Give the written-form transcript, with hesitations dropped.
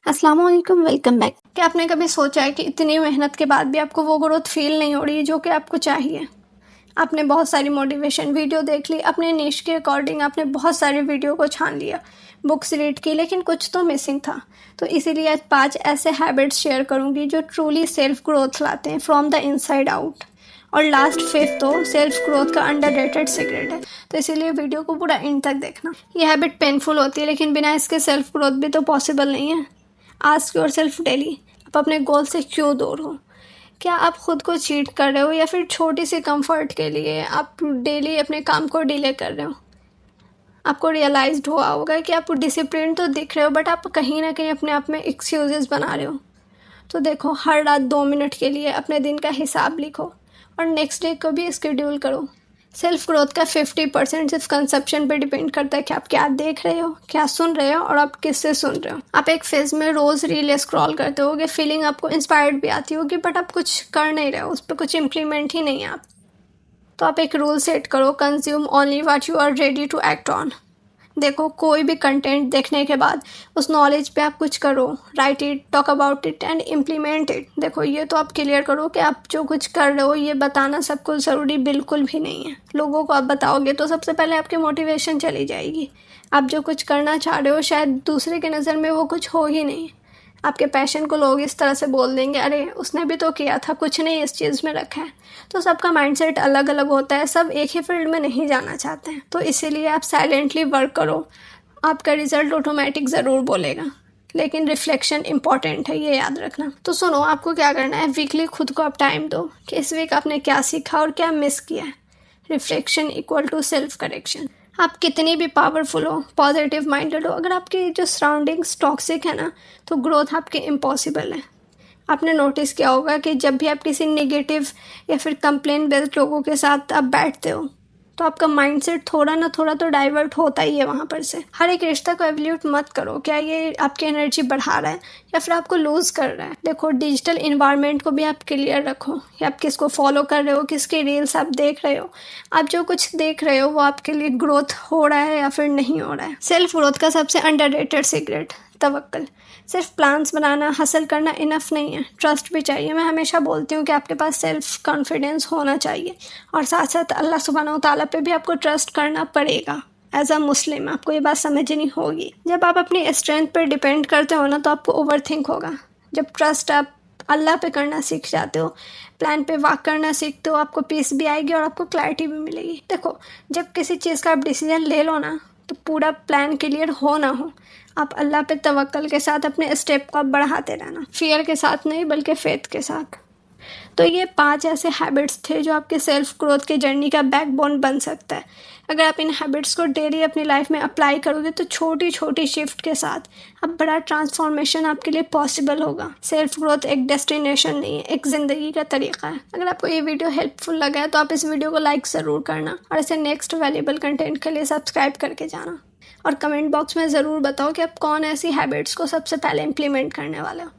अस्सलाम वालेकुम, welcome back. क्या आपने कभी सोचा है कि इतनी मेहनत के बाद भी आपको वो ग्रोथ फील नहीं हो रही जो कि आपको चाहिए? आपने बहुत सारी मोटिवेशन वीडियो देख ली, अपने निश के अकॉर्डिंग आपने बहुत सारे वीडियो को छान लिया, बुक्स रीड की, लेकिन कुछ तो मिसिंग था। तो इसीलिए आज 5 ऐसे हैबिट्स शेयर करूंगी जो ट्रूली सेल्फ ग्रोथ लाते हैं फ्रॉम द इनसाइड आउट। और लास्ट 5th तो सेल्फ ग्रोथ का अंडररेटेड सीक्रेट है। तो इसीलिए वीडियो को पूरा एंड तक देखना। ये हैबिट पेनफुल होती है, लेकिन बिना इसके सेल्फ ग्रोथ भी तो पॉसिबल नहीं है। आस्क योरसेल्फ डेली, आप अपने गोल से क्यों दूर हो? क्या आप खुद को चीट कर रहे हो या फिर छोटी सी कंफर्ट के लिए आप डेली अपने काम को डिले कर रहे हो? आपको रियलाइज्ड हुआ होगा कि आप डिसिप्लिन तो दिख रहे हो, बट आप कहीं ना कहीं अपने आप में एक्सक्यूजेस बना रहे हो। तो देखो, हर रात 2 मिनट के लिए अपने दिन का हिसाब लिखो और नेक्स्ट डे को भी स्केड्यूल करो। सेल्फ ग्रोथ का 50% सिर्फ कंसेप्शन पे डिपेंड करता है कि आप क्या देख रहे हो, क्या सुन रहे हो और आप किससे सुन रहे हो। आप एक फेज में रोज रील स्क्रॉल करते होगे, फीलिंग आपको इंस्पायर्ड भी आती होगी, बट आप कुछ कर नहीं रहे हो, उस पर कुछ इम्प्लीमेंट ही नहीं है आप। तो आप एक रूल सेट करो, consume only what you are ready to act on. देखो, कोई भी कंटेंट देखने के बाद उस नॉलेज पे आप कुछ करो, right it, talk about it and implement it. देखो, ये तो आप क्लियर करो कि आप जो कुछ कर रहे हो ये बताना सबको ज़रूरी बिल्कुल भी नहीं है। लोगों को आप बताओगे तो सबसे पहले आपकी मोटिवेशन चली जाएगी। आप जो कुछ करना चाह रहे हो शायद दूसरे के नज़र में वो कुछ हो ही नहीं। आपके पैशन को लोग इस तरह से बोल देंगे, अरे उसने भी तो किया था, कुछ नहीं इस चीज़ में रखा है। तो सबका माइंडसेट अलग अलग होता है, सब एक ही फील्ड में नहीं जाना चाहते हैं। तो इसीलिए आप साइलेंटली वर्क करो, आपका रिजल्ट ऑटोमेटिक ज़रूर बोलेगा, लेकिन रिफ्लेक्शन इंपॉर्टेंट है, ये याद रखना। तो सुनो, आपको क्या करना है, वीकली खुद को आप टाइम दो कि इस वीक आपने क्या सीखा और क्या मिस किया है। Reflection equal to self correction. आप कितनी भी पावरफुल हो, पॉजिटिव माइंडेड हो, अगर आपकी जो सराउंडिंग्स टॉक्सिक है ना, तो ग्रोथ आपकी इम्पॉसिबल है। आपने नोटिस किया होगा कि जब भी आप किसी नेगेटिव या फिर कंप्लेन बेस्ड लोगों के साथ आप बैठते हो तो आपका माइंडसेट थोड़ा ना थोड़ा तो डाइवर्ट होता ही है वहाँ पर से। हर एक रिश्ता को एवल्यूट मत करो, क्या ये आपकी एनर्जी बढ़ा रहा है या फिर आपको लूज कर रहा है। देखो, डिजिटल इन्वायरमेंट को भी आप क्लियर रखो कि आप किसको फॉलो कर रहे हो, किसकी रील्स आप देख रहे हो। आप जो कुछ देख रहे हो वो आपके लिए ग्रोथ हो रहा है या फिर नहीं हो रहा है। सेल्फ ग्रोथ का सबसे अंडररेटेड सीक्रेट, तवक्कल। सिर्फ प्लान्स बनाना, हासिल करना इनफ नहीं है, ट्रस्ट भी चाहिए। मैं हमेशा बोलती हूँ कि आपके पास सेल्फ कॉन्फिडेंस होना चाहिए और साथ साथ अल्लाह सुब्हानहू तआला पे भी आपको ट्रस्ट करना पड़ेगा। एज अ मुस्लिम आपको ये बात समझनी होगी। जब आप अपनी स्ट्रेंथ पर डिपेंड करते हो ना, तो आपको ओवर थिंक होगा। जब ट्रस्ट आप अल्लाह पे करना सीख जाते हो, प्लान पे वर्क करना सीखते हो, आपको पीस भी आएगी और आपको क्लैरिटी भी मिलेगी। देखो, जब किसी चीज़ का आप डिसीजन ले लो ना, तो पूरा प्लान क्लियर हो ना हो, आप अल्लाह पे तवक्कल के साथ अपने स्टेप को आप बढ़ाते रहना, फियर के साथ नहीं बल्कि फेथ के साथ। तो ये 5 ऐसे हैबिट्स थे जो आपके सेल्फ ग्रोथ के जर्नी का बैकबोन बन सकता है। अगर आप इन हैबिट्स को डेली अपनी लाइफ में अप्लाई करोगे तो छोटी छोटी शिफ्ट के साथ अब बड़ा ट्रांसफॉर्मेशन आपके लिए पॉसिबल होगा। सेल्फ ग्रोथ एक डेस्टिनेशन नहीं है, एक ज़िंदगी का तरीका है। अगर आपको ये वीडियो हेल्पफुल लगा है तो आप इस वीडियो को लाइक ज़रूर करना और ऐसे नेक्स्ट वैल्यूएबल कंटेंट के लिए सब्सक्राइब करके जाना। और कमेंट बॉक्स में ज़रूर बताओ कि आप कौन ऐसी हैबिट्स को सबसे पहले इम्प्लीमेंट करने वाले हो।